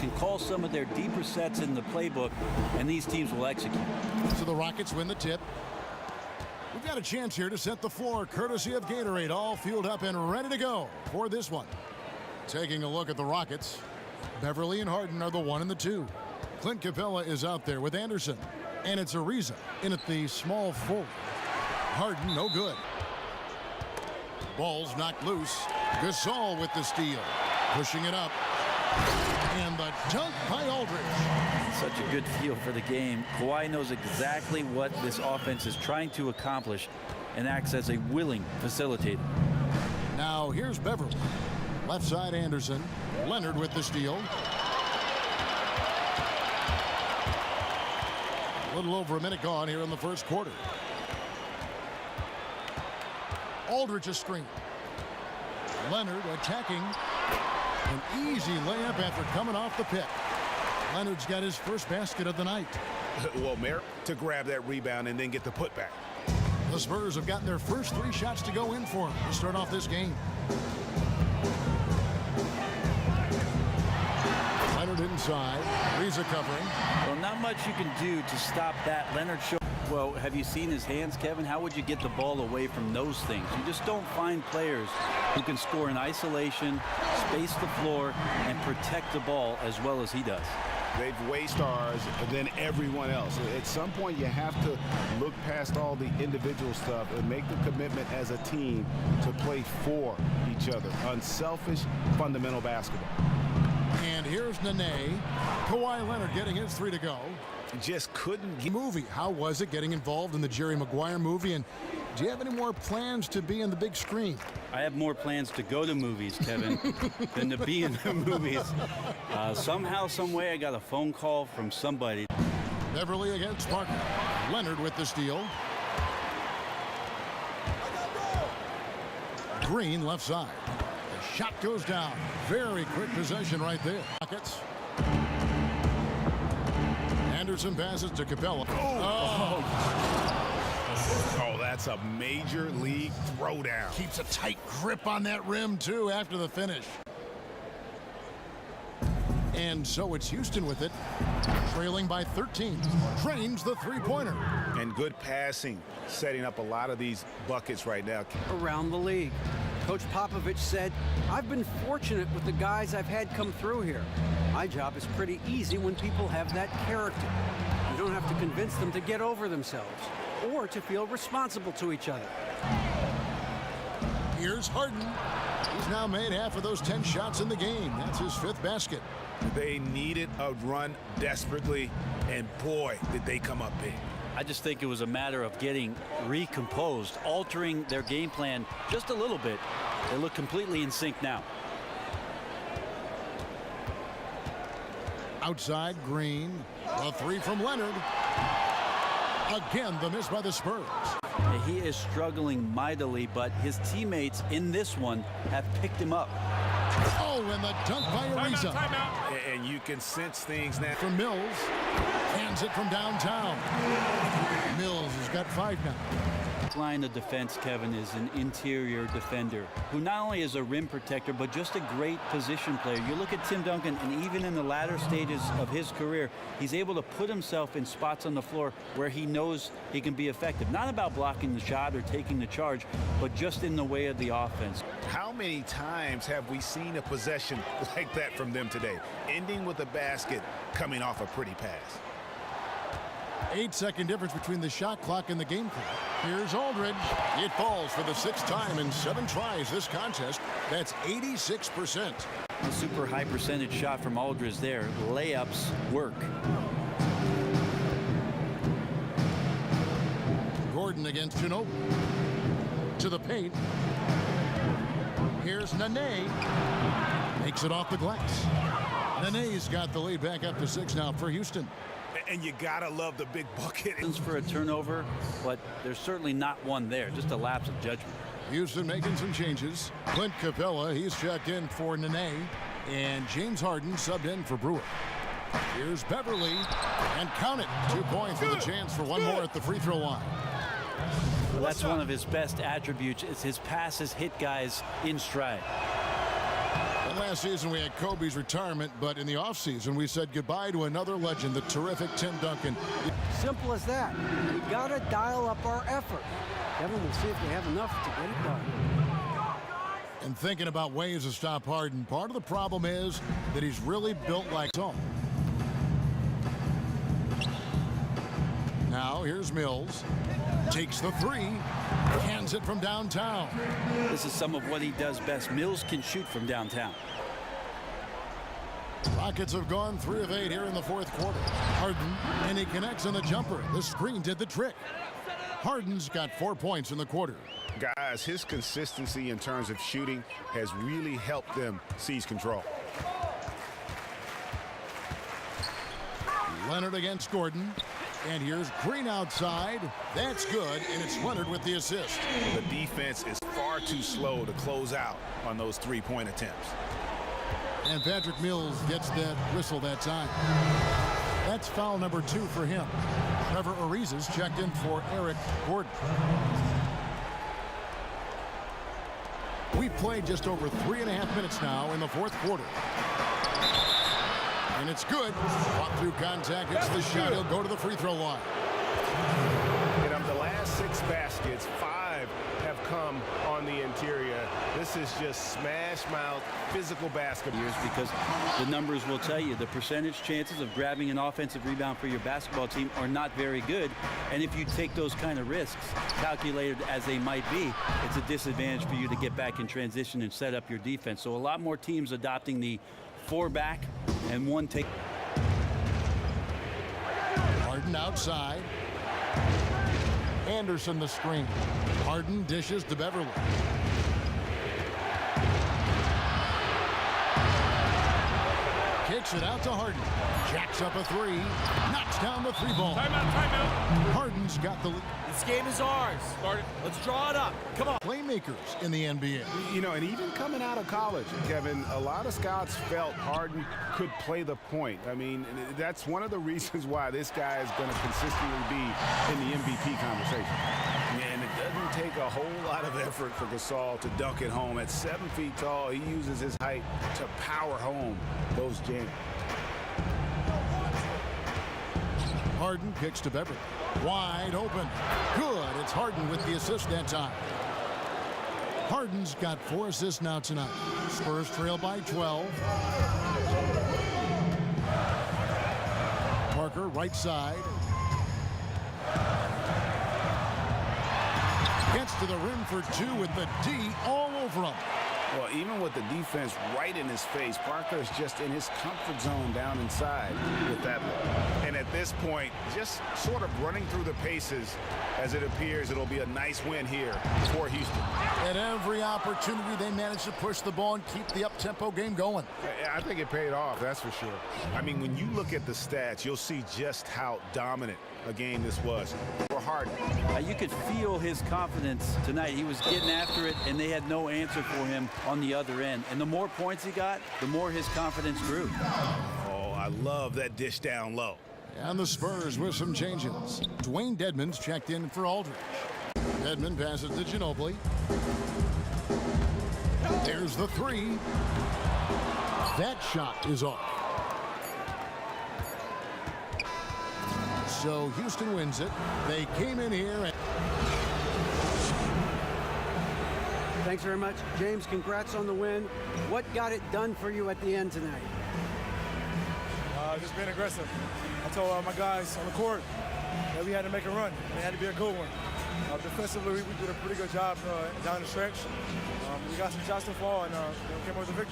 can call some of their deeper sets in the playbook, and these teams will execute. So the Rockets win the tip. We've got a chance here to set the floor, courtesy of Gatorade, all fueled up and ready to go for this one. Taking a look at the Rockets, Beverly and Harden are the 1 and the 2. Clint Capella is out there with Anderson, and it's Ariza in at the small forward. Harden, no good. Ball's knocked loose. Gasol with the steal, pushing it up. And the dunk by Aldridge. Such a good feel for the game. Kawhi knows exactly what this offense is trying to accomplish and acts as a willing facilitator. Now here's Beverly. Left side Anderson. Leonard with the steal. A little over a minute gone here in the first quarter. Aldridge a screen. Leonard attacking. An easy layup after coming off the pick. Leonard's got his first basket of the night. Well, Merritt to grab that rebound and then get the putback. The Spurs have gotten their first 3 shots to go in for him to start off this game. Leonard inside. Ariza covering. Well, not much you can do to stop that. Leonard show. Well, have you seen his hands, Kevin? How would you get the ball away from those things? You just don't find players who can score in isolation, space the floor, and protect the ball as well as he does. They've way stars than everyone else. At some point, you have to look past all the individual stuff and make the commitment as a team to play for each other. Unselfish, fundamental basketball. And here's Nene. Kawhi Leonard getting his 3 to go. Just couldn't get... Movie. How was it getting involved in the Jerry Maguire movie? And do you have any more plans to be in the big screen? I have more plans to go to movies, Kevin, than to be in the movies. Somehow, some way, I got a phone call from somebody. Beverly against Parker. Leonard with the steal. Green left side. The shot goes down. Very quick possession right there. Rockets. Anderson passes to Capella. Oh, that's a major league throwdown. Keeps a tight grip on that rim, too, after the finish. And so it's Houston with it, trailing by 13. Drains the three-pointer. And good passing, setting up a lot of these buckets right now. Around the league. Coach Popovich said, I've been fortunate with the guys I've had come through here. My job is pretty easy when people have that character. You don't have to convince them to get over themselves or to feel responsible to each other. Here's Harden. He's now made half of those 10 shots in the game. That's his 5th basket. They needed a run desperately, and boy, did they come up big. I just think it was a matter of getting recomposed, altering their game plan just a little bit. They look completely in sync now. Outside, Green. A 3 from Leonard. Again, the miss by the Spurs. He is struggling mightily, but his teammates in this one have picked him up. Oh, and the dunk by Ariza. And you can sense things now. From Mills. Hands it from downtown. Mills has got 5 now. Line of defense, Kevin, is an interior defender who not only is a rim protector, but just a great position player. You look at Tim Duncan, and even in the latter stages of his career, he's able to put himself in spots on the floor where he knows he can be effective. Not about blocking the shot or taking the charge, but just in the way of the offense. How many times have we seen a possession like that from them today? Ending with a basket, coming off a pretty pass. 8-second difference between the shot clock and the game clock. Here's Aldridge. It falls for the 6th time in 7 tries this contest. That's 86%. A super high percentage shot from Aldridge there. Layups work. Gordon against Ginobili. To the paint. Here's Nene. Makes it off the glass. Nene's got the lead back up to 6 now for Houston. And you gotta love the big bucket. For a turnover, but there's certainly not one there. Just a lapse of judgment. Houston making some changes. Clint Capella, he's checked in for Nene. And James Harden subbed in for Brewer. Here's Beverly. And count it. 2 points with a chance for one more at the free throw line. Well, that's one of his best attributes. Is his passes hit guys in stride. And last season we had Kobe's retirement, but in the offseason we said goodbye to another legend, the terrific Tim Duncan. Simple as that. We got to dial up our effort. Kevin will see if we have enough to get it done. And thinking about ways to stop Harden, part of the problem is that he's really built like so. Now here's Mills. Takes the three. Hands it from downtown. This is some of what he does best. Mills can shoot from downtown. Rockets have gone 3 of 8 here in the fourth quarter. Harden, and he connects on the jumper. The screen did the trick. Harden's got 4 points in the quarter. Guys, his consistency in terms of shooting has really helped them seize control. Leonard against Gordon. And here's Green outside. That's good, and it's Leonard with the assist. The defense is far too slow to close out on those three-point attempts. And Patrick Mills gets that whistle that time. That's foul number 2 for him. Trevor Ariza is checked in for Eric Gordon. We've played just over 3.5 minutes now in the fourth quarter. And it's good. Fought through contact. It's the shot. He'll go to the free throw line. And of the last 6 baskets, 5 have come on the interior. This is just smash mouth, physical basketball. Because the numbers will tell you the percentage chances of grabbing an offensive rebound for your basketball team are not very good. And if you take those kind of risks, calculated as they might be, it's a disadvantage for you to get back in transition and set up your defense. So a lot more teams adopting the 4 back and 1 take. Harden outside. Anderson the screen. Harden dishes to Beverly. Kicks it out to Harden. Jacks up a 3. Knocks down the 3-ball. Timeout. Harden's got the lead. This game is ours. Let's draw it up. Come on. Playmakers in the NBA. You know, and even coming out of college, Kevin, a lot of scouts felt Harden could play the point. I mean, that's one of the reasons why this guy is going to consistently be in the MVP conversation. And it doesn't take a whole lot of effort for Gasol to dunk it home. At 7 feet tall, he uses his height to power home those jams. Harden kicks to Beverly. Wide open. Good. It's Harden with the assist that time. Harden's got 4 assists now tonight. Spurs trail by 12. Parker right side. Gets to the rim for 2 with the D all over him. Well, even with the defense right in his face, Parker is just in his comfort zone down inside with that look. And at this point, just sort of running through the paces as it appears it'll be a nice win here for Houston. At every opportunity, they managed to push the ball and keep the up-tempo game going. I think it paid off, that's for sure. I mean, when you look at the stats, you'll see just how dominant a game this was for Harden. You could feel his confidence tonight. He was getting after it, and they had no answer for him on the other end. And the more points he got, the more his confidence grew. Oh, I love that dish down low. And the Spurs with some changes. Dwayne Dedmon's checked in for Aldridge. Dedmon passes to Ginobili. There's the 3. That shot is off. So Houston wins it. They came in here and Thanks very much. James, congrats on the win. What got it done for you at the end tonight? Just being aggressive. I told my guys on the court that we had to make a run. And it had to be a good one. Defensively, we did a pretty good job down the stretch. We got some shots to fall and came up with a victory.